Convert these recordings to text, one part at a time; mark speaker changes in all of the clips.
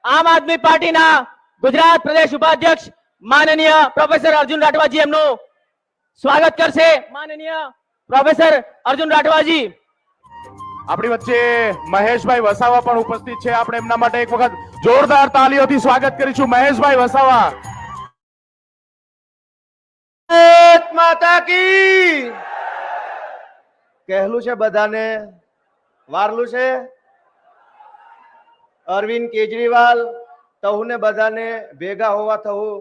Speaker 1: આમ આદમી પાર્ટીના ગુજરાત પ્રદેશ ઉપાધ્યક્ષ માનનીય પ્રોફેસર અર્જુન રાઠવાજી એમનું સ્વાગત કરશે। માનનીય પ્રોફેસર અર્જુન રાઠવાજી।
Speaker 2: આપણી વચ્ચે મહેશભાઈ વસાવા પણ ઉપસ્થિત છે। આપણે એમના માટે એક વખત જોરદાર તાલીઓથી સ્વાગત કરીશું। મહેશભાઈ વસાવા।
Speaker 3: માતા की કહેલું છે બધાને, વારલું છે। અરવિંદ કેજરીવાલ તહુને બધાને ભેગા હોવા થવું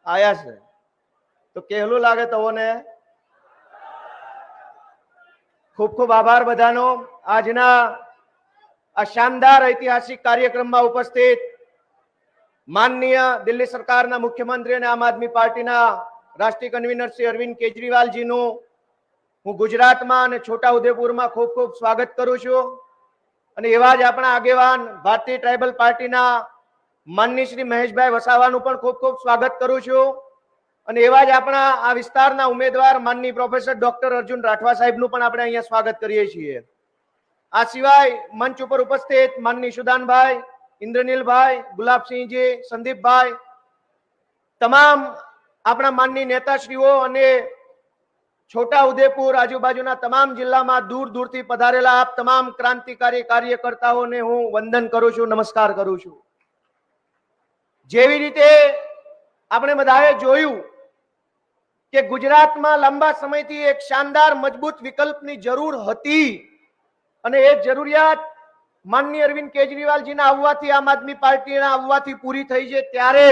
Speaker 3: આયા છે, તો કહેલું લાગે તહોને। ખૂબ ખૂબ આભાર બધાનો। આજના આ શાનદાર ઐતિહાસિક કાર્યક્રમમાં ઉપસ્થિત માનનીય દિલ્હી સરકારના મુખ્યમંત્રી અને આમ આદમી પાર્ટીના રાષ્ટ્રીય કન્વીનર શ્રી અરવિંદ કેજરીવાલજીનું હું ગુજરાતમાં અને છોટાઉદેપુરમાં ખૂબ ખૂબ સ્વાગત કરું છું। અને એવા જ આપણા આગેવાન ભારતીય ટ્રાઇબલ પાર્ટીના માનનીય શ્રી મહેશભાઈ વસાવાનું પણ ખૂબ ખૂબ સ્વાગત કરું છું। અને એવા જ આપણા આ વિસ્તારના ઉમેદવાર માનનીય પ્રોફેસર ડોક્ટર અર્જુન રાઠવા સાહેબનું પણ આપણે અહીંયા સ્વાગત કરીએ છીએ। આ સિવાય મંચ ઉપર ઉપસ્થિત માનનીય સુદાનભાઈ, ઇન્દ્રનીલભાઈ, ગુલાબસિંહજી, સંદીપભાઈ, તમામ આપણા માનનીય નેતાશ્રીઓ અને છોટાઉદેપુર આજુબાજુના તમામ જિલ્લામાં દૂર દૂરથી પધારેલા આપ તમામ ક્રાંતિકારી કાર્યકર્તાઓને હું વંદન કરું છું, નમસ્કાર કરું છું। જેવી રીતે આપણે બધાએ જોયું કે ગુજરાતમાં લાંબા સમયથી એક શાનદાર મજબૂત વિકલ્પની જરૂર હતી અને એ જરૂરિયાત માનનીય અરવિંદ કેજરીવાલજીના આવવાથી, આમ આદમી પાર્ટીના આવવાથી પૂરી થઈ છે। ત્યારે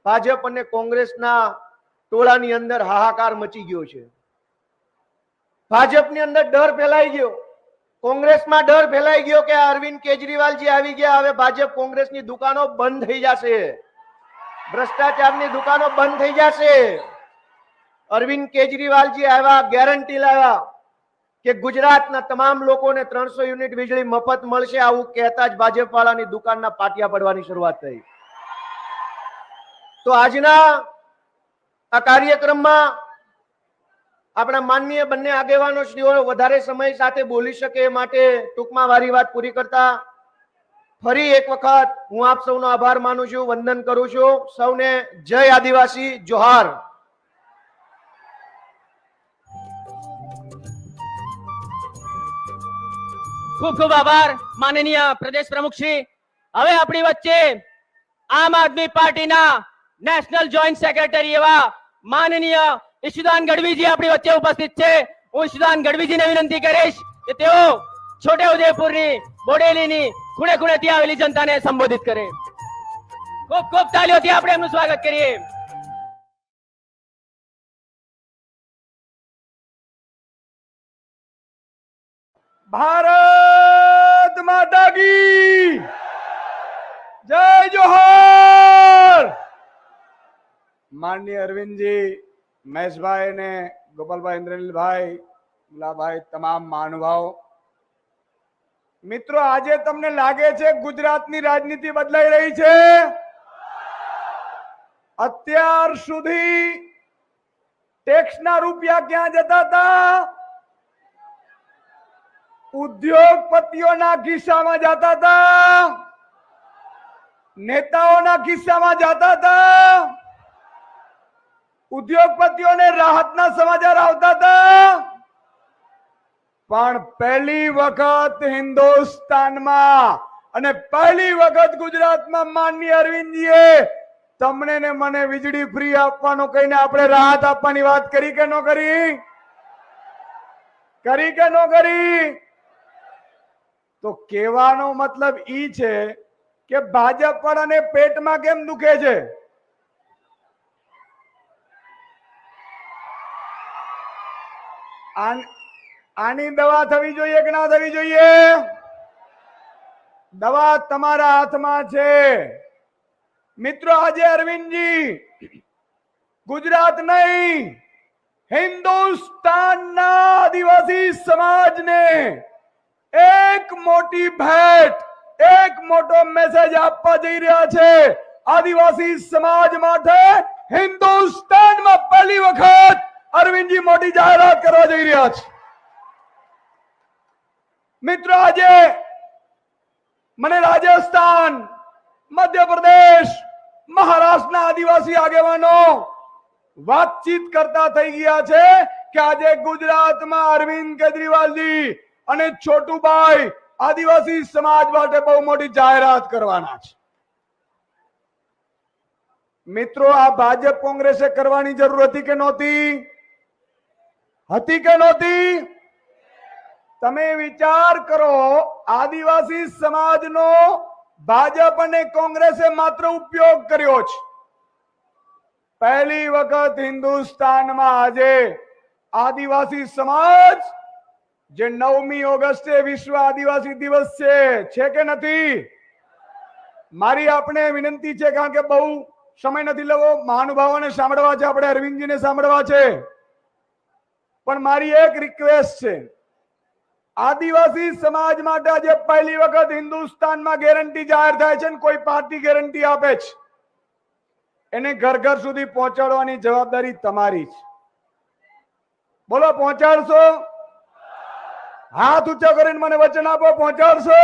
Speaker 3: ભાજપ અને કોંગ્રેસના ટોળાની અંદર હાહાકાર મચી ગયો છે। ભાજપની અંદર ડર ફેલાઈ ગયો, કોંગ્રેસમાં ડર ફેલાઈ ગયો કે અરવિંદ કેજરીવાલજી આવી ગયા, હવે ભાજપ કોંગ્રેસની દુકાનો બંધ થઈ જશે, ભ્રષ્ટાચારની દુકાનો બંધ થઈ જશે। અરવિંદ કેજરીવાલજી આવ્યા, ગેરંટી લાવ્યા કે ગુજરાતના તમામ લોકોને 300 યુનિટ વીજળી મફત મળશે। આવું કહેતા જ ભાજપવાળાની દુકાનના પાટિયા પડવાની શરૂઆત થઈ। તો આજના આ કાર્યક્રમમાં આપણા માનનીય બંને આગેવાનો શ્રીઓ વધારે સમય સાથે બોલી શકે માટે ટૂંકમાં મારી વાત પૂરી કરતા ફરી એક વખત હું આપ સૌનો આભાર માનું છું, વંદન કરું છું। સૌને જય આદિવાસી, જોહાર।
Speaker 1: ખૂબ ખૂબ આભાર માનનીય પ્રદેશ પ્રમુખ શ્રી। હવે આપણી વચ્ચે આમ આદમી પાર્ટીના નેશનલ જોઈન્ટ સેક્રેટરી એવા માનનીય ઈશુદાન ગઢવીજી આપણી વચ્ચે ઉપસ્થિત છે। હું ઈશુદાન ગઢવીજીને વિનંતી કરીશ કે તેઓ છોટાઉદેપુરની, બોડેલીની ખૂણે ખૂણેથી આવેલી જનતાને સંબોધિત કરે। ખૂબ ખૂબ તાલીઓથી આપણે એમનું સ્વાગત કરીએ।
Speaker 3: भारत माता की जय, जोहार। माननीय अरविंद जी, महेश भाई ने, गोपाल भाई, इंद्रनील भाई, गुलाब भाई, तमाम महानुभाव मित्रों, आजे तमने लागे छे गुजरातनी राजनीति बदलाई रही छे? અત્યાર સુધી ટેક્સના રૂપિયા ક્યાં જતા હતા? ઉદ્યોગપતિઓના ખિસ્સામાં જતા હતા, નેતાઓના ખિસ્સામાં જતા હતા। ઉદ્યોગપતિઓને રાહતના સમાચાર આવતા હતા, પણ પહેલી વખત હિન્દુસ્તાનમાં અને પહેલી વખત ગુજરાતમાં માનનીય અરવિંદજીએ તમને ને મને વીજળી ફ્રી આપવાનો કહીને આપણે રાહત આપવાની વાત કરી કે ન કરી? કરી કે ન કરી? तो कहेવાનો मतलब ई छे के भाजप वाळाने पेटमां केम दुखे छे? आनी दवा थवी जोईए के ना थवी जोईए? दवा तमारा हाथमां छे। मित्रों, आजे अरविंद जी गुजरात नहीं, हिंदुस्तानना आदिवासी समाज ने एक मोटी भेट,
Speaker 4: એક મોટો મેસેજ આપવા જઈ રહ્યા છે. આદિવાસી સમાજ માટે હિન્દુસ્તાનમાં પહેલી વખત અરવિંદજી મોટી જાહેરાત કરવા જઈ રહ્યા છે. મિત્રો, આજે મને રાજસ્થાન, મધ્યપ્રદેશ, મહારાષ્ટ્રના આદિવાસી આગેવાનો વાતચીત કરતા થઈ ગયા છે કે આજે ગુજરાતમાં અરવિંદ કેજરીવાલજી અને છોટુભાઈ આદિવાસી સમાજ માટે બહુ મોટી જાહેરાત કરવાના છે. મિત્રો, આ ભાજપ કોંગ્રેસે કરવાની જરૂર હતી કે નહોતી? હતી કે નહોતી? તમે વિચાર કરો, આદિવાસી સમાજનો ભાજપ અને કોંગ્રેસે માત્ર ઉપયોગ કર્યો છે. પહેલી વખત હિન્દુસ્તાનમાં આજે આદિવાસી સમાજ, જે 9મી ઓગસ્ટે વિશ્વ આદિવાસી દિવસ છે કે નથી? મારી આપણે વિનંતી છે, કારણ કે બહુ સમય નથી લેવો, મહાનુભાવોને સાંભળવા છે, આપણે અરવિંદજીને સાંભળવા છે, પણ મારી એક રિક્વેસ્ટ છે. આદિવાસી સમાજ માટે આજે પહેલી વખત હિન્દુસ્તાનમાં ગેરંટી જાહેર થાય છે, કોઈ પાર્ટી ગેરંટી આપે છે, એને ઘર ઘર સુધી પહોંચાડવાની જવાબદારી તમારી છે. બોલો, પહોંચાડશો? હાથ ઊંચા કરીને મને વચન આપો, પહોંચાડશો?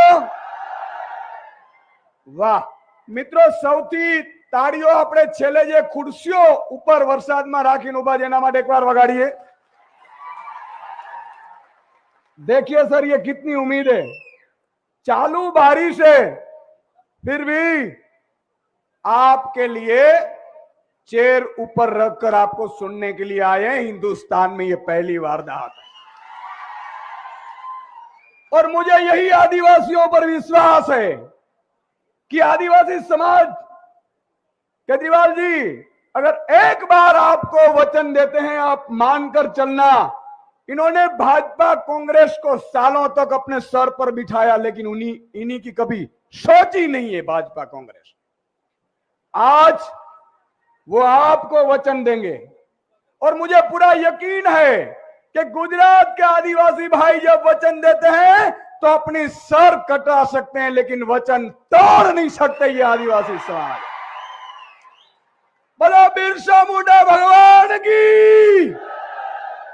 Speaker 4: વાહ મિત્રો, સૌથી તાળીઓ આપણે છેલ્લે જે ખુરશીઓ ઉપર વરસાદમાં રાખીને ઉભા છે એના માટે એકવાર વગાડીએ. देखिए सर, ये कितनी उम्मीद है. चालू बारिश है, फिर भी आपके लिए चेयर ऊपर रखकर आपको सुनने के लिए आए हैं. हिंदुस्तान में ये पहली वारदात है और मुझे यही आदिवासियों पर विश्वास है कि आदिवासी समाज, केजरीवाल जी, अगर एक बार आपको वचन देते हैं, आप मानकर चलना. इन्होंने भाजपा कांग्रेस को सालों तक अपने सर पर बिठाया, लेकिन इन्हीं की कभी सोची नहीं है भाजपा कांग्रेस. आज वो आपको वचन देंगे और मुझे पूरा यकीन है कि गुजरात के आदिवासी भाई जब वचन देते हैं तो अपनी सर कटा सकते हैं, लेकिन वचन तोड़ नहीं सकते ये आदिवासी समाज. बोलो बिरसा मुंडा भगवान की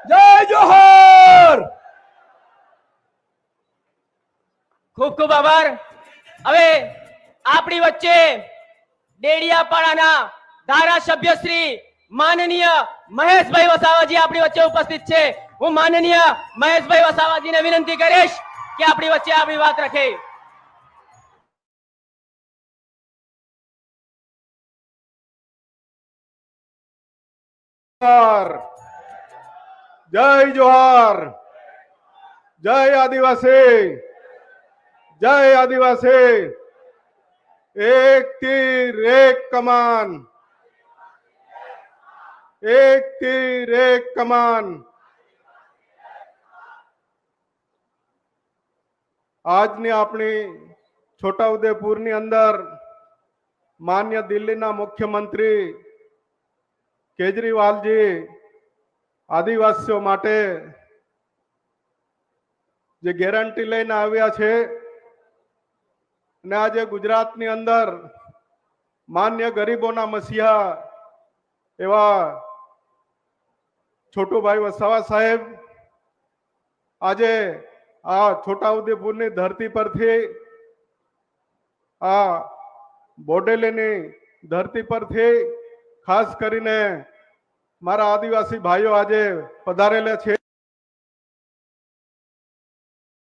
Speaker 4: जय जोहर.
Speaker 1: ખૂબ ખૂબ આભાર. હવે આપણી વચ્ચે ડેડિયાપાડાના ધારાસભ્ય શ્રી માનનીય મહેશભાઈ વસાવાજી આપણી વચ્ચે ઉપસ્થિત છે. હું માનનીય મહેશભાઈ વસાવાજીને વિનંતી કરીશ કે આપણી વચ્ચે આપણી વાત રાખે.
Speaker 4: जय जोहार. जय आदिवासी. जय आदिवासी. एक तीर एक कमान. एक तीर एक कमान. આજની આપણી છોટાઉદેપુરની અંદર માન્ય દિલ્હીના મુખ્યમંત્રી કેજરીવાલજી આદિવાસીઓ માટે જે ગેરંટી લઈને આવ્યા છે, અને આજે ગુજરાતની અંદર માન્ય ગરીબોના મસીહા એવા છોટુભાઈ વસાવા સાહેબ આજે આ છોટાઉદેપુરની ધરતી પરથી, આ બોડેલીની ધરતી પરથી ખાસ કરીને મારા આદિવાસી ભાઈઓ આજે પધારેલા છે.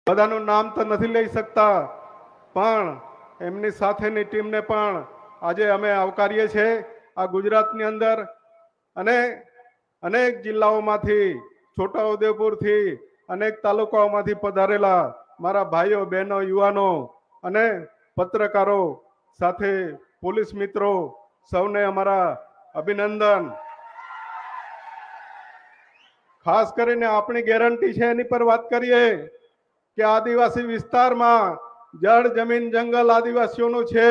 Speaker 4: બધાનું નામ તો નથી લઈ શકતા, પણ એમની સાથેની ટીમને પણ આજે અમે આવકારીએ છીએ. આ ગુજરાતની અંદર અને અનેક જિલ્લાઓમાંથી, છોટાઉદેપુરથી, અનેક તાલુકાઓમાંથી પધારેલા મારા ભાઈઓ, બહેનો, યુવાનો અને પત્રકારો સાથે પોલીસ મિત્રો, સૌને અમારા અભિનંદન. ખાસ કરીને આપણી ગેરંટી છે એની પર વાત કરીએ કે આદિવાસી વિસ્તારમાં જળ, જમીન, જંગલ આદિવાસીઓનું છે.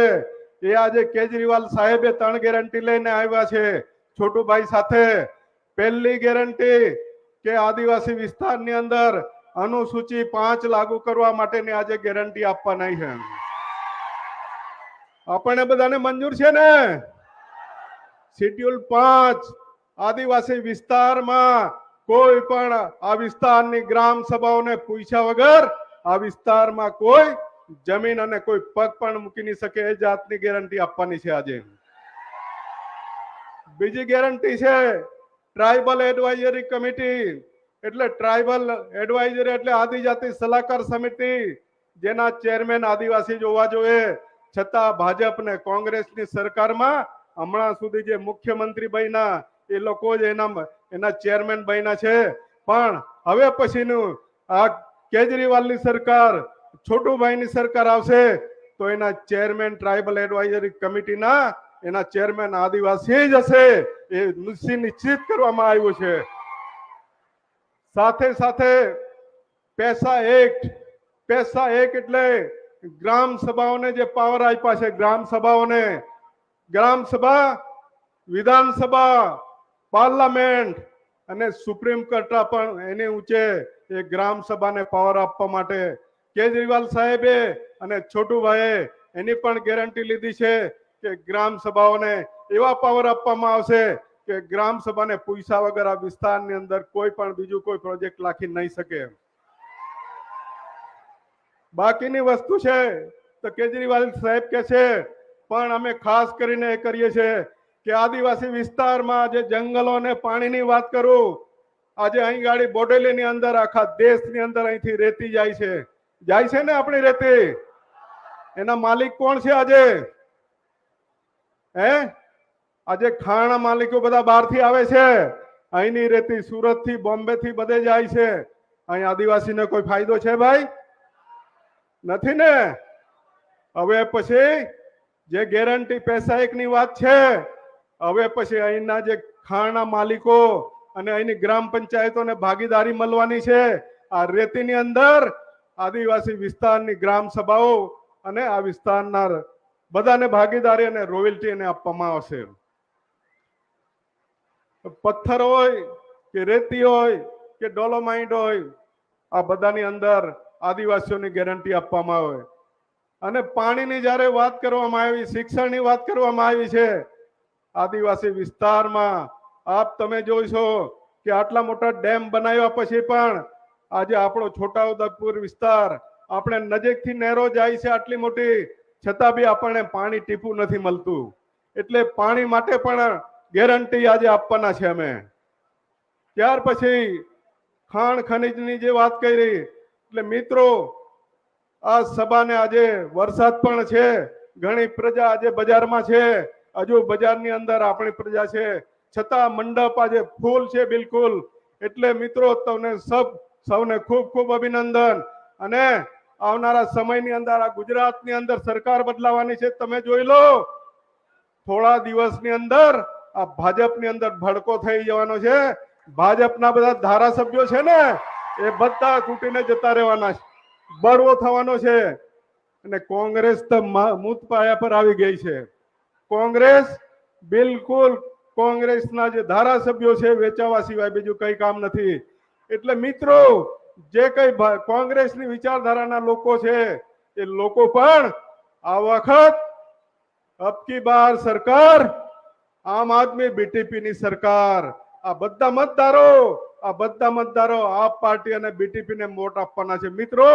Speaker 4: એ આજે કેજરીવાલ સાહેબે 3 ગેરંટી લઈને આવ્યા છે છોટુભાઈ સાથે. પહેલી ગેરંટી કે આદિવાસી વિસ્તારની અંદર અનુસૂચિ 5 લાગુ કરવા માટેની આજે ગેરંટી આપવાના છે.
Speaker 5: આપણને બધાને મંજૂર છે ને? શેડ્યુલ 5 આદિવાસી વિસ્તારમાં કોઈ પણ આ વિસ્તારની ગ્રામ સભાઓને પૂછ્યા વગર આ વિસ્તારમાં કોઈ જમીન અને કોઈ પગ પણ મૂકી નહીં શકે એ જાતની ગેરંટી આપવાની છે આજે. બીજી ગેરંટી છે ટ્રાઇબલ એડવાઇઝરી કમિટી. એટલે ટ્રાઇબલ એડવાઇઝરી એટલે આદિજાતિ સલાહકાર સમિતિ, જેના ચેરમેન આદિવાસી જોવા જોઈએ. છતાં ભાજપ ને કોંગ્રેસની સરકારમાં હમણાં સુધી જે મુખ્યમંત્રી બન્યા એ લોકો જ એના ચેરમેન બન્યા છે. પણ હવે પછીનું આ કેજરીવાલની સરકાર, છોટુભાઈની સરકાર આવશે તો એના ચેરમેન ટ્રાઇબલ એડવાઇઝરી કમિટીના એના ચેરમેન આદિવાસી જ હશે, એ નિશ્ચિત કરવામાં આવ્યું છે. સાથે સાથે પૈસા એક્ટ એટલે ગ્રામ સભાઓને જે પાવર આપ્યા છે, ગ્રામ સભા, વિધાનસભા, પાર્લામેન્ટ અને સુપ્રીમ કોર્ટ પણ એની ઊંચે એ ગ્રામ સભાને પાવર આપવા માટે કેજરીવાલ સાહેબે અને છોટુભાઈએ એની પણ ગેરંટી લીધી છે કે ગ્રામ સભાઓને એવા પાવર આપવામાં આવશે કે ગ્રામ સભાને પૂછ્યા વગર આ વિસ્તારની અંદર કોઈ પણ બીજું કોઈ પ્રોજેક્ટ લાખી નહીં શકે. બાકીની વસ્તુ છે તો કેજરીવાલ સાહેબ કે છે, પણ અમે ખાસ કરીને એ કરીએ છીએ કે આદિવાસી વિસ્તારમાં જે જંગલો અને પાણીની વાત કરું, આજે અહીં ગાડી બોડેલીની અંદર આખા દેશની અંદર અહીંથી રેતી જાય છે ને આપણી રેતી. એના માલિક કોણ છે આજે? આજે ખાણના માલિકો બધા બહારથી આવે છે. અહીંની રેતી સુરત થી, બોમ્બે થી બધે જાય છે. અહીં આદિવાસીને કોઈ ફાયદો છે ભાઈ? નથી ને. હવે પછી જે ગેરંટી પૈસા એકની વાત છે, હવે પછી અહીંના જે ખાણના માલિકો અને અહીંની ગ્રામ પંચાયતોને ભાગીદારી મળવાની છે. આ રેતીની અંદર આદિવાસી વિસ્તારની ગ્રામ સભાઓ અને આ વિસ્તારના બધાને ભાગીદારી અને રોયલ્ટી એને આપવામાં આવશે. પથ્થર હોય કે રેતી હોય કે ડોલોમાઇટ હોય, આ બધાની અંદર આદિવાસીઓની ગેરંટી આપવામાં આવે. અને પાણીની જ્યારે વાત કરવામાં આવી, શિક્ષણની વાત કરવામાં આવી છે, આદિવાસી વિસ્તારમાં આપ તમે જોઈશો કે આટલા મોટા ડેમ બનાવ્યા પછી પણ આજે આપણો છોટાઉદેપુર વિસ્તાર, આપણે નજીકથી નહેરો જાય છે આટલી મોટી, છતાં બી આપણને પાણી ટીપું નથી મળતું. એટલે પાણી માટે પણ ગેરંટી આજે આપવાના છે અમે. ત્યાર પછી ખાણ ખનીજની જે વાત કરી, એટલે મિત્રો આ સભાને આજે વરસાદ પણ છે, ઘણી પ્રજા આજે બજારમાં છે, હજુ બજારની અંદર આપણી પ્રજા છે, છતાં મંડપ આજે ફૂલ છે બિલકુલ. એટલે મિત્રો તમને સૌને ખૂબ ખૂબ અભિનંદન. અને આવનારા સમયની અંદર આ ગુજરાતની અંદર સરકાર બદલાવાની છે. તમે જોઈ લો, થોડા દિવસની અંદર આ ભાજપની અંદર ભડકો થઈ જવાનો છે. ભાજપના બધા ધારાસભ્યો છે ને, એ બધા તૂટીને જતા રહેવાના છે, બળવો થવાનો છે. અને કોંગ્રેસ તો મૂત પાયા પર આવી ગઈ છે. કોંગ્રેસ બિલકુલ, કોંગ્રેસના જે ધારાસભ્યો છે વેચાવા સિવાય બીજું કઈ કામ નથી. એટલે મિત્રો જે કઈ કોંગ્રેસની વિચારધારાના લોકો છે, એ લોકો પણ આ વખત અબકી બાર સરકાર આમ આદમી બીટીપી ની સરકાર, આ બધા મતદારો આપ પાર્ટી અને બીટીપી ને વોટ આપવાના છે. મિત્રો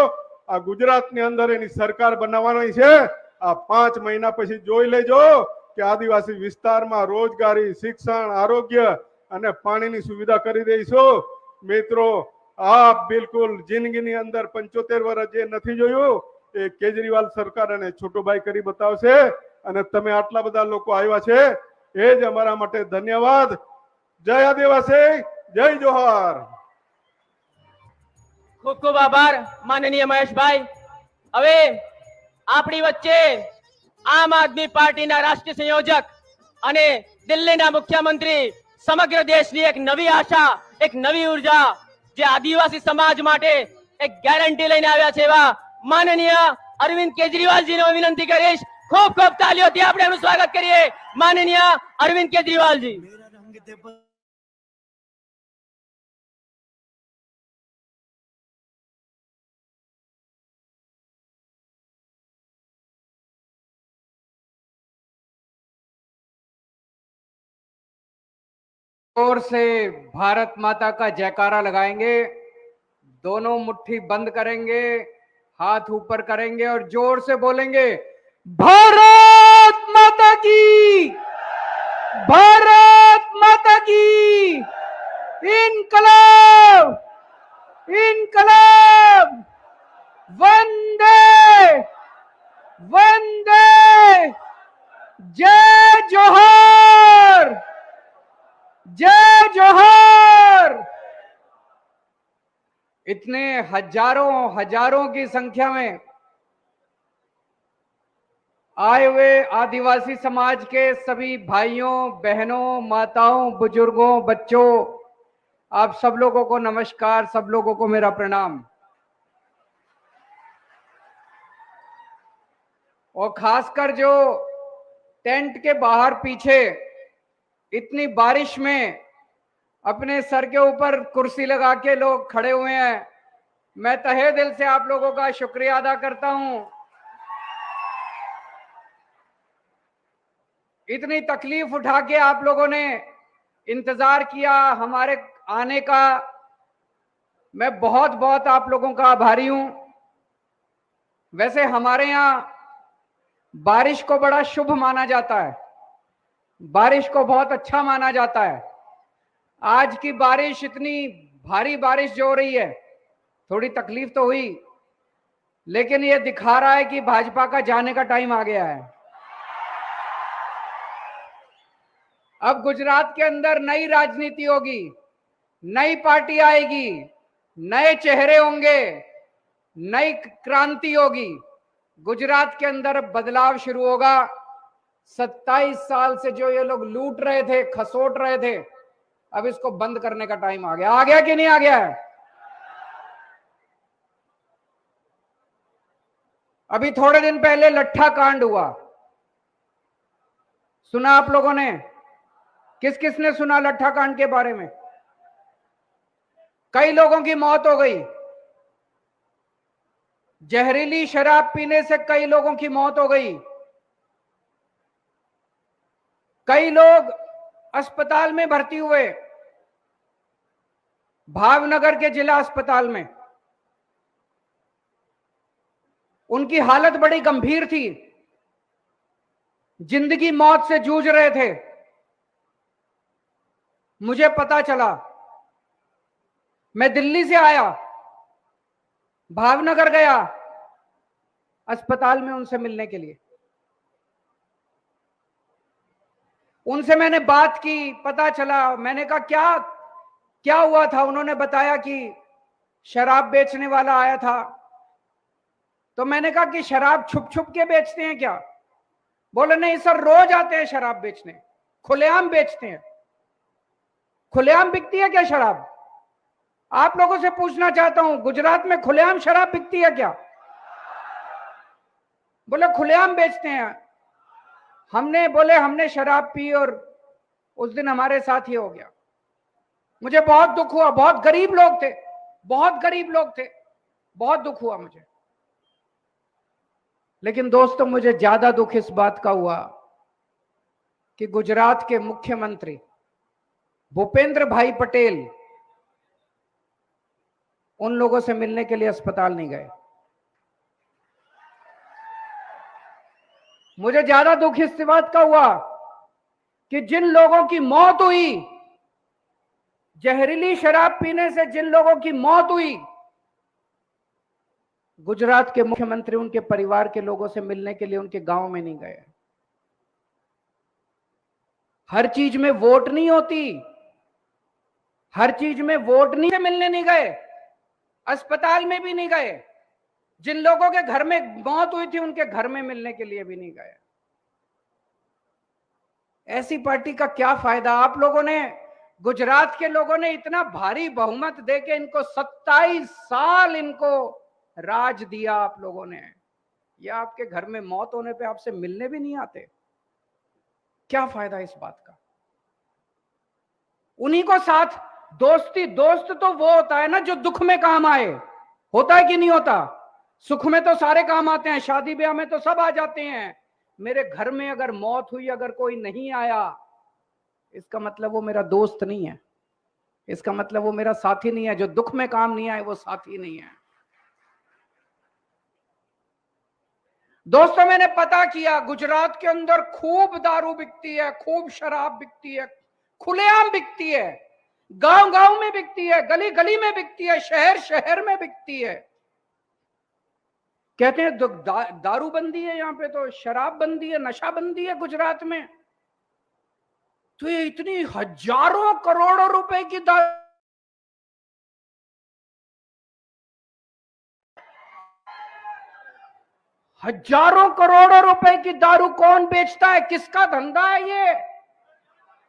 Speaker 5: આ ગુજરાતની અંદર એની સરકાર બનાવવાની છે. આ 5 મહિના પછી જોઈ લેજો કે આદિવાસી વિસ્તારમાં રોજગારી, શિક્ષણ, આરોગ્ય અને પાણીની સુવિધા કરી દઈશું. મિત્રો આપ બિલકુલ જિંદગીની અંદર 75 વર્ષ જે નથી જોયું એ કેજરીવાલ સરકાર અને છોટુભાઈ કરી બતાવશે. અને તમે આટલા બધા લોકો આવ્યા છે, એ જ અમારા માટે ધન્યવાદ. જય આદિવાસી, જય જોહાર.
Speaker 1: ખૂબ ખૂબ આભાર માનનીય મહેશભાઈ. હવે આપણી વચ્ચે આમ આદમી પાર્ટીના રાષ્ટ્રીય સંયોજક અને દિલ્હીના મુખ્યમંત્રી, સમગ્ર દેશની એક નવી આશા, એક નવી ઉર્જા, જે આદિવાસી સમાજ માટે એક ગેરંટી લઈને આવ્યા છે, એવા માનનીય અરવિંદ કેજરીવાલજીને હું વિનંતી કરીશ. ખૂબ ખૂબ તાલીઓથી આપણે એનું સ્વાગત કરીએ. માનનીય અરવિંદ કેજરીવાલજી.
Speaker 6: जोर से भारत माता का जयकारा लगाएंगे, दोनों मुट्ठी बंद करेंगे, हाथ ऊपर करेंगे और जोर से बोलेंगे, भारत माता की, भारत माता की, इनकलाब, इनकलाब, वंदे, वंदे, जय जोहर, जय जोहर। इतने हजारों हजारों की संख्या में आए हुए आदिवासी समाज के सभी भाइयों बहनों माताओं बुजुर्गों बच्चों, आप सब लोगों को नमस्कार, सब लोगों को मेरा प्रणाम। और खासकर जो टेंट के बाहर पीछे इतनी बारिश में अपने सर के ऊपर कुर्सी लगा के लोग खड़े हुए हैं, मैं तहे दिल से आप लोगों का शुक्रिया अदा करता हूं। इतनी तकलीफ उठा के आप लोगों ने इंतजार किया हमारे आने का, मैं बहुत बहुत आप लोगों का आभारी हूं। वैसे हमारे यहाँ बारिश को बड़ा शुभ माना जाता है, बारिश को बहुत अच्छा माना जाता है। आज की बारिश, इतनी भारी बारिश जो हो रही है, थोड़ी तकलीफ तो हुई, लेकिन ये दिखा रहा है कि भाजपा का जाने का टाइम आ गया है। अब गुजरात के अंदर नई राजनीति होगी, नई पार्टी आएगी, नए चेहरे होंगे, नई क्रांति होगी। गुजरात के अंदर बदलाव शुरू होगा। 27 साल से जो ये लोग लूट रहे थे, खसोट रहे थे, अब इसको बंद करने का टाइम आ गया। आ गया कि नहीं आ गया है? अभी थोड़े दिन पहले लट्ठा कांड हुआ, सुना आप लोगों ने? किस किस ने सुना लट्ठा कांड के बारे में? कई लोगों की मौत हो गई, जहरीली शराब पीने से कई लोगों की मौत हो गई, कई लोग अस्पताल में भर्ती हुए, भावनगर के जिला अस्पताल में। उनकी हालत बड़ी गंभीर थी, जिंदगी मौत से जूझ रहे थे। मुझे पता चला, मैं दिल्ली से आया, भावनगर गया अस्पताल में उनसे मिलने के लिए। उनसे मैंने बात की, पता चला, मैंने कहा क्या क्या हुआ था? उन्होंने बताया कि शराब बेचने वाला आया था। तो मैंने कहा कि शराब छुप छुप के बेचते हैं क्या? बोले नहीं सर, रोज आते हैं शराब बेचने, खुलेआम बेचते हैं। खुलेआम बिकती है क्या शराब? आप लोगों से पूछना चाहता हूं, गुजरात में खुलेआम शराब बिकती है क्या? बोले खुलेआम बेचते हैं। हमने शराब पी और उस दिन हमारे साथ ही हो गया। मुझे बहुत दुख हुआ, बहुत गरीब लोग थे, बहुत गरीब लोग थे, बहुत दुख हुआ मुझे। लेकिन दोस्तों, मुझे ज्यादा दुख इस बात का हुआ कि गुजरात के मुख्यमंत्री भूपेंद्र भाई पटेल उन लोगों से मिलने के लिए अस्पताल नहीं गए। मुझे ज्यादा दुख इस बात का हुआ कि जिन लोगों की मौत हुई, जहरीली शराब पीने से जिन लोगों की मौत हुई, गुजरात के मुख्यमंत्री उनके परिवार के लोगों से मिलने के लिए उनके गांव में नहीं गए। हर चीज में वोट नहीं होती, हर चीज में वोट नहीं से मिलने नहीं गए, अस्पताल में भी नहीं गए, जिन लोगों के घर में मौत हुई थी उनके घर में मिलने के लिए भी नहीं गए। ऐसी पार्टी का क्या फायदा? आप लोगों ने, गुजरात के लोगों ने इतना भारी बहुमत देके इनको 27 साल इनको राज दिया आप लोगों ने, या आपके घर में मौत होने पे आपसे मिलने भी नहीं आते? क्या फायदा इस बात का? उन्हीं को साथ दोस्ती, दोस्त तो वो होता है ना जो दुख में काम आए, होता है कि नहीं होता? सुख में तो सारे काम आते हैं, शादी ब्याह में तो सब आ जाते हैं। मेरे घर में अगर मौत हुई, अगर कोई नहीं आया इसका मतलब वो मेरा दोस्त नहीं है, इसका मतलब वो मेरा साथी नहीं है। जो दुख में काम नहीं आए वो साथी नहीं है। दोस्तों, मैंने पता किया, गुजरात के अंदर खूब दारू बिकती है, खूब शराब बिकती है, खुलेआम बिकती है, गांव गांव में बिकती है, गली गली में बिकती है, शहर शहर में बिकती है। कहते हैं दारू बंदी है, यहां पे तो शराब बंदी है, नशा बंदी है गुजरात में। तो ये इतनी हजारों करोड़ों रुपए की दारू, हजारों करोड़ों रुपए की दारू कौन बेचता है? किसका धंधा है ये?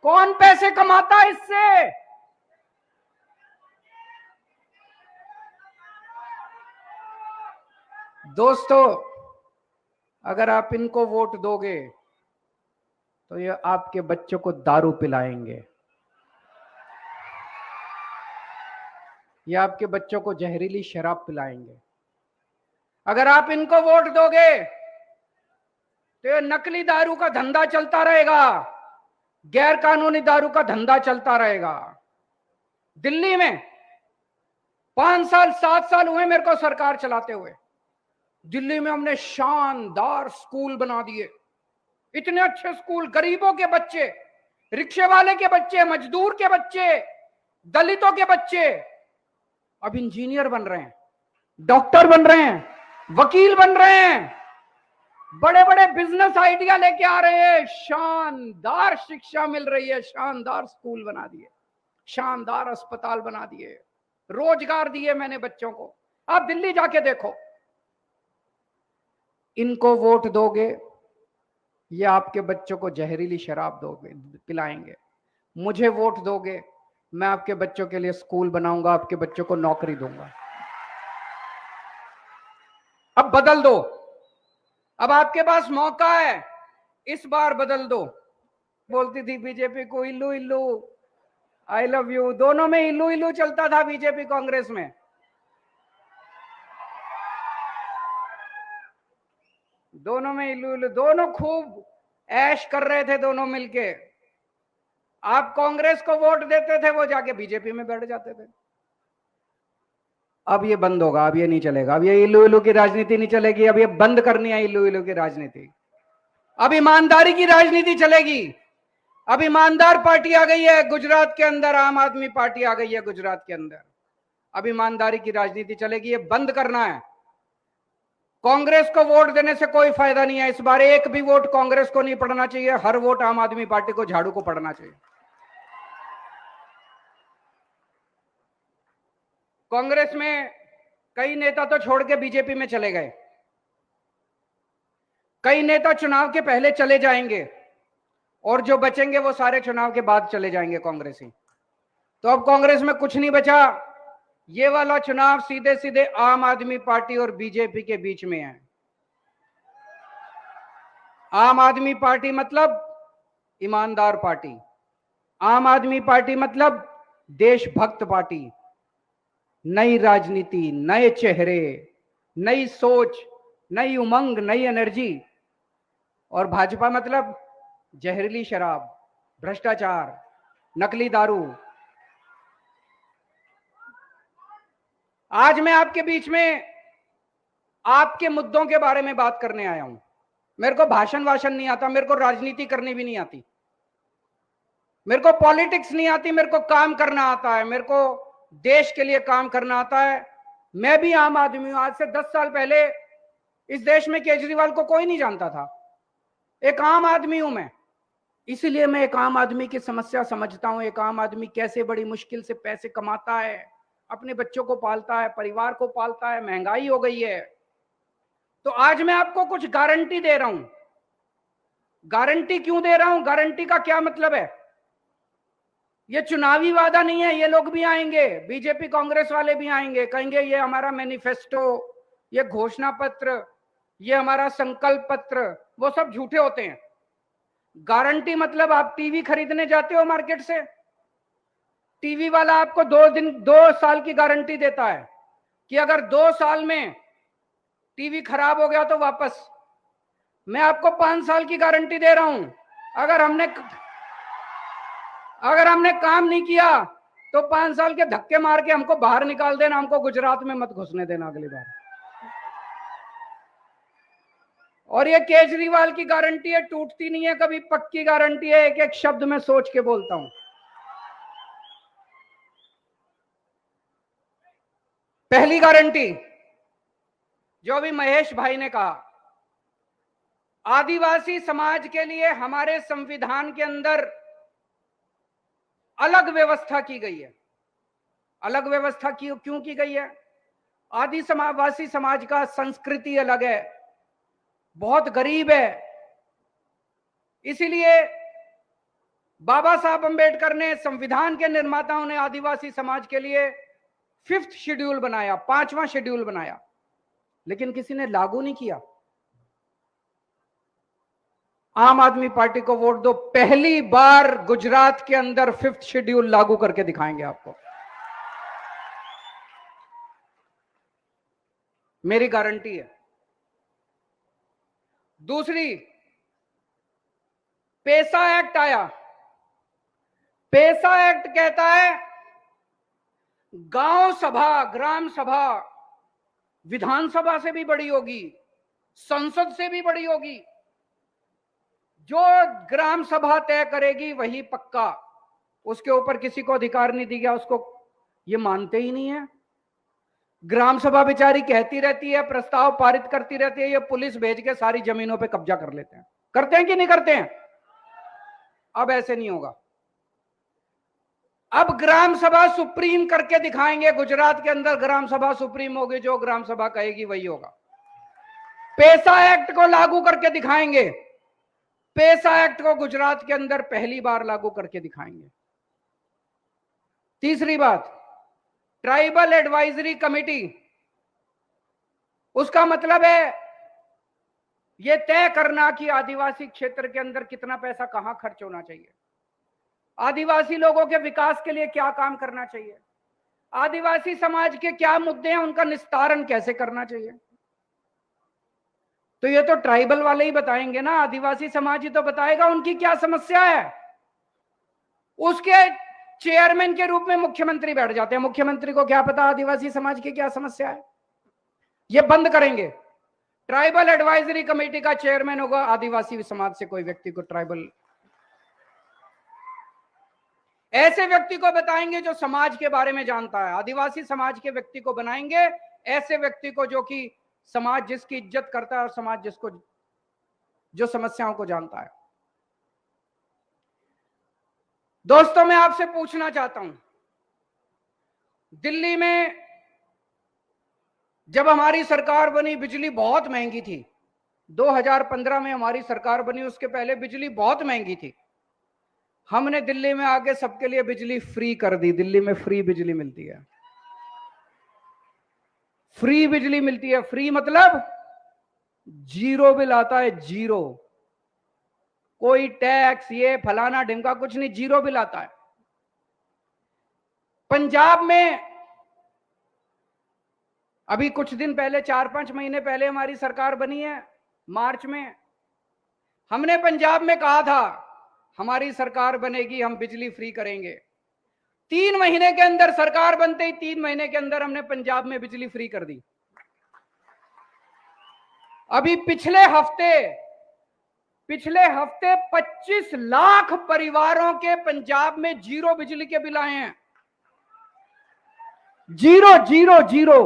Speaker 6: कौन पैसे कमाता है इससे? दोस्तों, अगर आप इनको वोट दोगे तो ये आपके बच्चों को दारू पिलाएंगे, ये आपके बच्चों को जहरीली शराब पिलाएंगे। अगर आप इनको वोट दोगे तो ये नकली दारू का धंधा चलता रहेगा, गैर कानूनी दारू का धंधा चलता रहेगा। दिल्ली में 5 साल 7 साल हुए मेरे को सरकार चलाते हुए। दिल्ली में हमने शानदार स्कूल बना दिए, इतने अच्छे स्कूल, गरीबों के बच्चे, रिक्शे वाले के बच्चे, मजदूर के बच्चे, दलितों के बच्चे अब इंजीनियर बन रहे हैं, डॉक्टर बन रहे हैं, वकील बन रहे हैं, बड़े बड़े बिजनेस आइडिया लेके आ रहे हैं। शानदार शिक्षा मिल रही है, शानदार स्कूल बना दिए, शानदार अस्पताल बना दिए, रोजगार दिए मैंने बच्चों को। आप दिल्ली जाके देखो। इनको वोट दोगे, ये आपके बच्चों को जहरीली शराब दोगे, पिलाएंगे। मुझे वोट दोगे, मैं आपके बच्चों के लिए स्कूल बनाऊंगा, आपके बच्चों को नौकरी दूंगा। अब बदल दो, अब आपके पास मौका है, इस बार बदल दो। बोलती थी बीजेपी को इल्लू इल्लू, आई लव यू, दोनों में इल्लू इल्लू चलता था बीजेपी कांग्रेस में। दोनों में इल्लू इल्लू, दोनों खूब ऐश कर रहे थे दोनों मिलके। आप कांग्रेस को वोट देते थे, वो जाके बीजेपी में बैठ जाते थे। अब ये बंद होगा, अब ये नहीं चलेगा, अब ये इल्लू इल्लू की राजनीति नहीं चलेगी। अब ये बंद करनी है इल्लू इल्लू की राजनीति। अब ईमानदारी की राजनीति चलेगी। अब ईमानदार पार्टी आ गई है गुजरात के अंदर, आम आदमी पार्टी आ गई है गुजरात के अंदर। अब ईमानदारी की राजनीति चलेगी, ये बंद करना है। कांग्रेस को वोट देने से कोई फायदा नहीं है। इस बार एक भी वोट कांग्रेस को नहीं पड़ना चाहिए, हर वोट आम आदमी पार्टी को, झाड़ू को पड़ना चाहिए। कांग्रेस में कई नेता तो छोड़ के बीजेपी में चले गए, कई नेता चुनाव के पहले चले जाएंगे, और जो बचेंगे वो सारे चुनाव के बाद चले जाएंगे कांग्रेसी। तो अब कांग्रेस में कुछ नहीं बचा। ये वाला चुनाव सीधे सीधे आम आदमी पार्टी और बीजेपी के बीच में है। आम आदमी पार्टी मतलब ईमानदार पार्टी, आम आदमी पार्टी मतलब देशभक्त पार्टी। नई राजनीति, नए चेहरे, नई सोच, नई उमंग, नई एनर्जी। और भाजपा मतलब जहरीली शराब, भ्रष्टाचार, नकली दारू। आज मैं आपके बीच में आपके मुद्दों के बारे में बात करने आया हूं। मेरे को भाषण वाषण नहीं आता, मेरे को राजनीति करनी भी नहीं आती, मेरे को पॉलिटिक्स नहीं आती, मेरे को काम करना आता है, मेरे को देश के लिए काम करना आता है। मैं भी आम आदमी हूं। आज से 10 साल पहले इस देश में केजरीवाल को कोई नहीं जानता था। एक आम आदमी हूं मैं, इसीलिए मैं एक आम आदमी की समस्या समझता हूं। एक आम आदमी कैसे बड़ी मुश्किल से पैसे कमाता है, अपने बच्चों को पालता है, परिवार को पालता है। महंगाई हो गई है। तो आज मैं आपको कुछ गारंटी दे रहा हूं। गारंटी क्यों दे रहा हूं? गारंटी का क्या मतलब है? ये चुनावी वादा नहीं है। ये लोग भी आएंगे, बीजेपी कांग्रेस वाले भी आएंगे, कहेंगे ये हमारा मैनिफेस्टो, ये घोषणा पत्र, ये हमारा संकल्प पत्र, वो सब झूठे होते हैं। गारंटी मतलब आप टीवी खरीदने जाते हो मार्केट से, टीवी वाला आपको 2 साल की गारंटी देता है कि अगर 2 साल में टीवी खराब हो गया तो वापस। मैं आपको 5 साल की गारंटी दे रहा हूं। अगर हमने काम नहीं किया तो 5 साल के धक्के मार के हमको बाहर निकाल देना, हमको गुजरात में मत घुसने देना अगली बार। और ये केजरीवाल की गारंटी है, टूटती नहीं है कभी, पक्की गारंटी है, एक एक शब्द में सोच के बोलता हूं। पहली गारंटी जो अभी महेश भाई ने कहा, आदिवासी समाज के लिए हमारे संविधान के अंदर अलग व्यवस्था की गई है। अलग व्यवस्था क्यों की गई है? आदिवासी समाज का संस्कृति अलग है, बहुत गरीब है, इसीलिए बाबा साहब अंबेडकर ने, संविधान के निर्माताओं ने आदिवासी समाज के लिए 5th शेड्यूल बनाया, 5वां शेड्यूल बनाया, लेकिन किसी ने लागू नहीं किया। आम आदमी पार्टी को वोट दो, पहली बार गुजरात के अंदर 5th शेड्यूल लागू करके दिखाएंगे आपको, मेरी गारंटी है। दूसरी, पेसा एक्ट आया। पेसा एक्ट कहता है गांव सभा, ग्राम सभा विधानसभा से भी बड़ी होगी, संसद से भी बड़ी होगी। जो ग्राम सभा तय करेगी वही पक्का, उसके ऊपर किसी को अधिकार नहीं दिया, उसको ये मानते ही नहीं है। ग्राम सभा बेचारी कहती रहती है, प्रस्ताव पारित करती रहती है, ये पुलिस भेज के सारी जमीनों पे कब्जा कर लेते हैं। करते हैं कि नहीं करते हैं? अब ऐसे नहीं होगा। अब ग्राम सभा सुप्रीम करके दिखाएंगे। गुजरात के अंदर ग्राम सभा सुप्रीम होगी, जो ग्राम सभा कहेगी वही होगा। पेसा एक्ट को लागू करके दिखाएंगे। पेसा एक्ट को गुजरात के अंदर पहली बार लागू करके दिखाएंगे। तीसरी बात, ट्राइबल एडवाइजरी कमेटी, उसका मतलब है यह तय करना कि आदिवासी क्षेत्र के अंदर कितना पैसा कहां खर्च होना चाहिए, आदिवासी लोगों के विकास के लिए क्या काम करना चाहिए, आदिवासी समाज के क्या मुद्दे हैं, उनका निस्तारण कैसे करना चाहिए। तो ये तो ट्राइबल वाले ही बताएंगे ना, आदिवासी समाज ही तो बताएगा उनकी क्या समस्या है। उसके चेयरमैन के रूप में मुख्यमंत्री बैठ जाते हैं। मुख्यमंत्री को क्या पता आदिवासी समाज की क्या समस्या है? ये बंद करेंगे। ट्राइबल एडवाइजरी कमेटी का चेयरमैन होगा आदिवासी समाज से कोई व्यक्ति को, ट्राइबल, ऐसे व्यक्ति को बताएंगे जो समाज के बारे में जानता है। आदिवासी समाज के व्यक्ति को बनाएंगे, ऐसे व्यक्ति को जो कि समाज जिसकी इज्जत करता है और समाज जिसको, जो समस्याओं को जानता है। दोस्तों, मैं आपसे पूछना चाहता हूं, दिल्ली में जब हमारी सरकार बनी, बिजली बहुत महंगी थी। 2015 में हमारी सरकार बनी, उसके पहले बिजली बहुत महंगी थी। हमने दिल्ली में आके सबके लिए बिजली फ्री कर दी। दिल्ली में फ्री बिजली मिलती है, फ्री बिजली मिलती है। फ्री मतलब जीरो बिल आता है, जीरो, कोई टैक्स ये फलाना ढिमका कुछ नहीं, जीरो बिल आता है। पंजाब में अभी कुछ दिन पहले, 4-5 महीने पहले हमारी सरकार बनी है, मार्च में। हमने पंजाब में कहा था हमारी सरकार बनेगी, हम बिजली फ्री करेंगे। 3 महीने के अंदर सरकार बनते ही 3 महीने के अंदर हमने पंजाब में बिजली फ्री कर दी। अभी पिछले हफ्ते 25 लाख परिवारों के पंजाब में जीरो बिजली के बिल आए हैं। जीरो जीरो जीरो,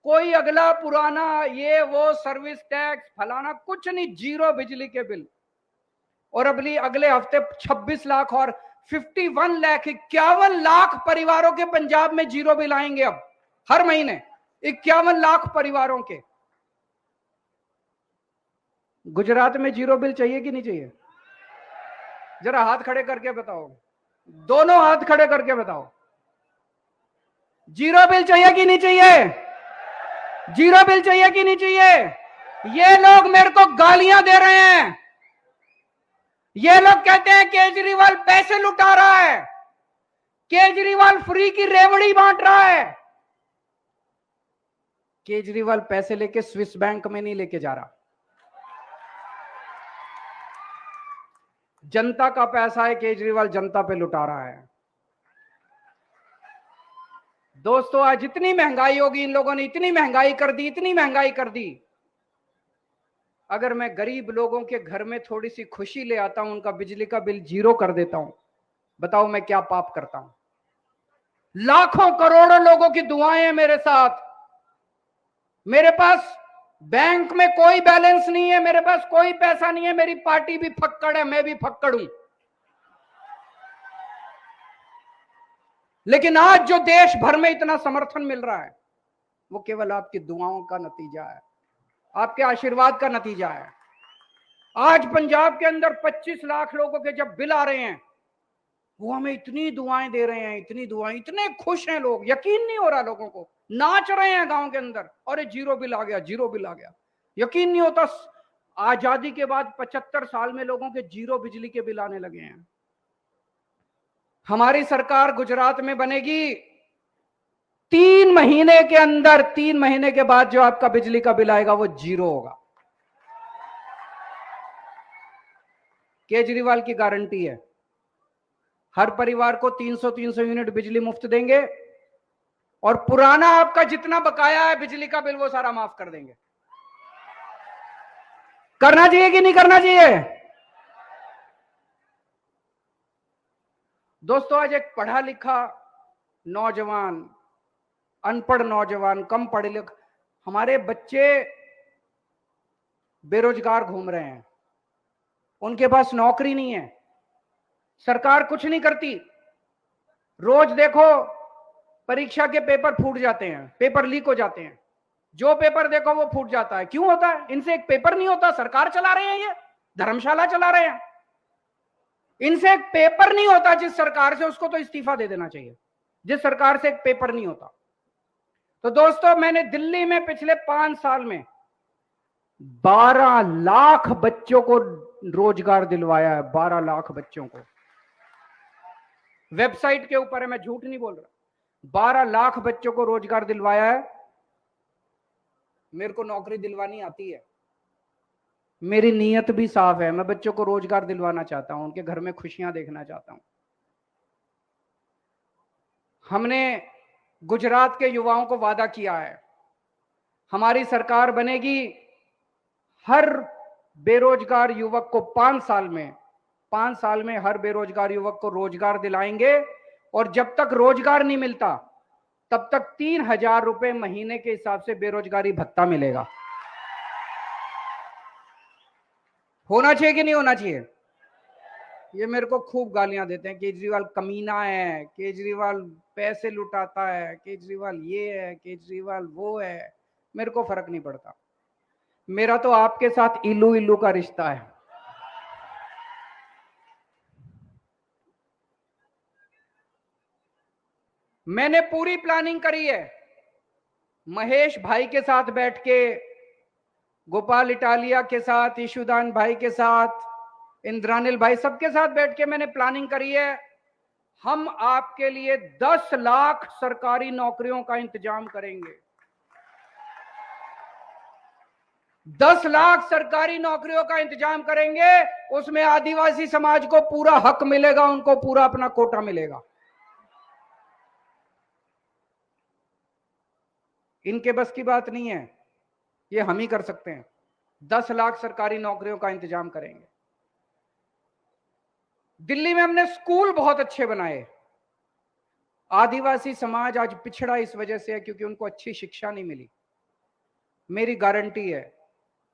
Speaker 6: कोई अगला पुराना ये वो सर्विस टैक्स फलाना कुछ नहीं, जीरो बिजली के बिल। और अगले हफ्ते 26 लाख और 51 लाख 51 लाख परिवारों के पंजाब में जीरो बिल आएंगे। अब हर महीने 51 लाख परिवारों के। गुजरात में जीरो बिल चाहिए कि नहीं चाहिए? जरा हाथ खड़े करके बताओ, दोनों हाथ खड़े करके बताओ, जीरो बिल चाहिए कि नहीं चाहिए? जीरो बिल चाहिए कि नहीं चाहिए? ये लोग मेरे को गालियां दे रहे हैं। ये लोग कहते हैं केजरीवाल पैसे लुटा रहा है, केजरीवाल फ्री की रेवड़ी बांट रहा है। केजरीवाल पैसे लेके स्विस बैंक में नहीं लेके जा रहा। जनता का पैसा है, केजरीवाल जनता पे लुटा रहा है। दोस्तों, आज इतनी महंगाई होगी, इन लोगों ने इतनी महंगाई कर दी, इतनी महंगाई कर दी। अगर मैं गरीब लोगों के घर में थोड़ी सी खुशी ले आता हूं, उनका बिजली का बिल 0 कर देता हूं, बताओ मैं क्या पाप करता हूं? लाखों करोड़ों लोगों की दुआएं हैं मेरे साथ। मेरे पास बैंक में कोई बैलेंस नहीं है, मेरे पास कोई पैसा नहीं है, मेरी पार्टी भी फक्कड़ है, मैं भी फक्कड़ हूं। लेकिन आज जो देश भर में इतना समर्थन मिल रहा है, वो केवल आपकी दुआओं का नतीजा है, आपके आशीर्वाद का नतीजा है। आज पंजाब के अंदर 25 लाख लोगों के जब बिल आ रहे हैं, वो हमें इतनी दुआएं दे रहे हैं, इतनी दुआएं, इतने खुश हैं लोग, यकीन नहीं हो रहा लोगों को, नाच रहे हैं गांव के अंदर, और 0 बिल आ गया, 0 बिल आ गया। यकीन नहीं होता, आजादी के बाद 75 साल में लोगों के 0 बिजली के बिल आने लगे हैं। हमारी सरकार गुजरात में बनेगी, 3 महीने के अंदर, 3 महीने के बाद जो आपका बिजली का बिल आएगा वो 0 होगा। केजरीवाल की गारंटी है, हर परिवार को 300 यूनिट बिजली मुफ्त देंगे, और पुराना आपका जितना बकाया है बिजली का बिल वो सारा माफ कर देंगे। करना चाहिए कि नहीं करना चाहिए? दोस्तों, आज एक पढ़ा लिखा नौजवान, अनपढ़ नौजवान, कम पढ़े लिखे, हमारे बच्चे बेरोजगार घूम रहे हैं, उनके पास नौकरी नहीं है, सरकार कुछ नहीं करती। रोज देखो परीक्षा के पेपर फूट जाते हैं, पेपर लीक हो जाते हैं, जो पेपर देखो वो फूट जाता है। क्यों होता है? इनसे एक पेपर नहीं होता, सरकार चला रहे हैं, ये धर्मशाला चला रहे हैं। इनसे एक पेपर नहीं होता, जिस सरकार से, उसको तो इस्तीफा दे देना चाहिए, जिस सरकार से एक पेपर नहीं होता। तो दोस्तों, मैंने दिल्ली में पिछले 5 साल में 12 लाख बच्चों को रोजगार दिलवाया है, 12 लाख बच्चों को। वेबसाइट के ऊपर है, मैं झूठ नहीं बोल रहा, 12 लाख बच्चों को रोजगार दिलवाया है। मेरे को नौकरी दिलवानी आती है, मेरी नीयत भी साफ है, मैं बच्चों को रोजगार दिलवाना चाहता हूं, उनके घर में खुशियां देखना चाहता हूं। हमने गुजरात के युवाओं को वादा किया है, हमारी सरकार बनेगी, हर बेरोजगार युवक को 5 साल में हर बेरोजगार युवक को रोजगार दिलाएंगे, और जब तक रोजगार नहीं मिलता तब तक 3000 रुपए महीने के हिसाब से बेरोजगारी भत्ता मिलेगा। होना चाहिए कि नहीं होना चाहिए? ये मेरे को खूब गालियां देते हैं, केजरीवाल कमीना है, केजरीवाल पैसे लुटाता है, केजरीवाल ये है, केजरीवाल वो है। मेरे को फर्क नहीं पड़ता, मेरा तो आपके साथ इल्लू इल्लू का रिश्ता है। मैंने पूरी प्लानिंग करी है, महेश भाई के साथ बैठ के, गोपाल इटालिया के साथ, ईशुदान भाई के साथ, इंद्रानिल भाई, सबके साथ बैठ के मैंने प्लानिंग करी है। हम आपके लिए 10 लाख सरकारी नौकरियों का इंतजाम करेंगे। 10 लाख सरकारी नौकरियों का इंतजाम करेंगे, उसमें आदिवासी समाज को पूरा हक मिलेगा, उनको पूरा अपना कोटा मिलेगा। इनके बस की बात नहीं है, ये हम ही कर सकते हैं। 10 लाख सरकारी नौकरियों का इंतजाम करेंगे। दिल्ली में हमने स्कूल बहुत अच्छे बनाए। आदिवासी समाज आज पिछड़ा इस वजह से है क्योंकि उनको अच्छी शिक्षा नहीं मिली। मेरी गारंटी है,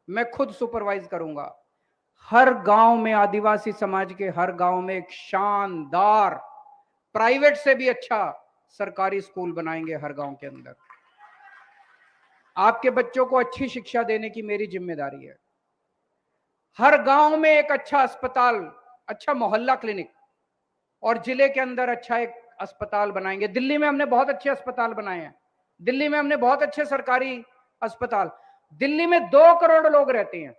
Speaker 6: मैं खुद सुपरवाइज करूंगा, हर गांव में, आदिवासी समाज के हर गांव में एक शानदार, प्राइवेट से भी अच्छा सरकारी स्कूल बनाएंगे हर गांव के अंदर। आपके बच्चों को अच्छी शिक्षा देने की मेरी जिम्मेदारी है। हर गांव में एक अच्छा अस्पताल, अच्छा मोहल्ला क्लिनिक, और जिले के अंदर अच्छा एक अस्पताल बनाएंगे। दिल्ली में हमने बहुत अच्छे अस्पताल बनाए हैं, दिल्ली में हमने बहुत अच्छे सरकारी अस्पताल। दिल्ली में 2 करोड़ लोग रहते हैं।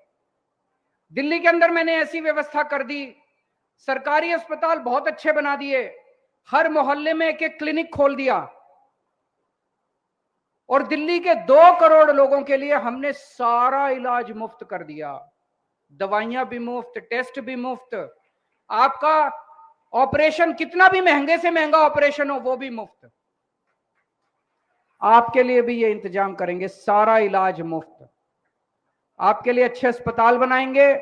Speaker 6: दिल्ली के अंदर मैंने ऐसी व्यवस्था कर दी, सरकारी अस्पताल बहुत अच्छे बना दिए, हर मोहल्ले में एक एक क्लिनिक खोल दिया, और दिल्ली के 2 करोड़ लोगों के लिए हमने सारा इलाज मुफ्त कर दिया। दवाइयां भी मुफ्त, टेस्ट भी मुफ्त, आपका ऑपरेशन कितना भी महंगे से महंगा ऑपरेशन हो वो भी मुफ्त। आपके लिए भी ये इंतजाम करेंगे, सारा इलाज मुफ्त। आपके लिए अच्छे अस्पताल बनाएंगे।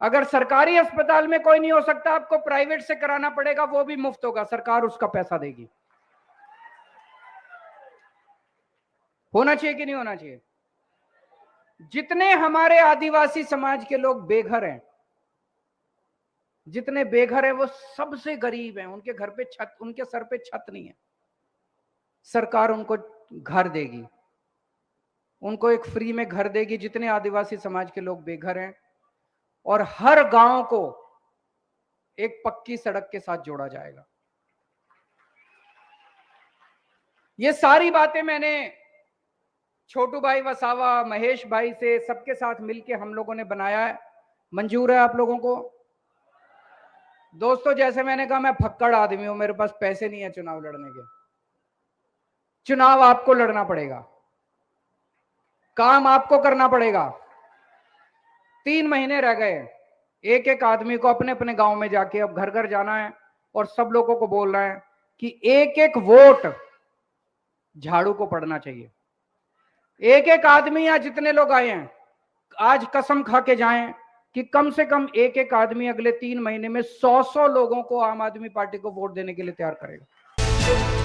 Speaker 6: अगर सरकारी अस्पताल में कोई नहीं हो सकता, आपको प्राइवेट से कराना पड़ेगा, वो भी मुफ्त होगा, सरकार उसका पैसा देगी। होना चाहिए कि नहीं होना चाहिए? जितने हमारे आदिवासी समाज के लोग बेघर हैं, जितने बेघर हैं वो सबसे गरीब हैं, उनके घर पे छत, उनके सर पे छत नहीं है, सरकार उनको घर देगी, उनको एक फ्री में घर देगी। जितने आदिवासी समाज के लोग बेघर हैं, और हर गांव को एक पक्की सड़क के साथ जोड़ा जाएगा। ये सारी बातें मैंने छोटू भाई वसावा, महेश भाई से, सबके साथ मिलके हम लोगों ने बनाया है। मंजूर है आप लोगों को? दोस्तों, जैसे मैंने कहा, मैं फक्कड़ आदमी हूं, मेरे पास पैसे नहीं है चुनाव लड़ने के। चुनाव आपको लड़ना पड़ेगा, काम आपको करना पड़ेगा। 3 महीने रह गए, एक एक आदमी को अपने अपने गांव में जाके अब घर घर जाना है और सब लोगों को बोलना है कि एक एक वोट झाड़ू को पड़ना चाहिए। एक एक आदमी, या जितने लोग आए हैं, आज कसम खा के जाएं कि कम से कम एक एक आदमी अगले 3 महीने में 100 लोगों को आम आदमी पार्टी को वोट देने के लिए तैयार करेगा।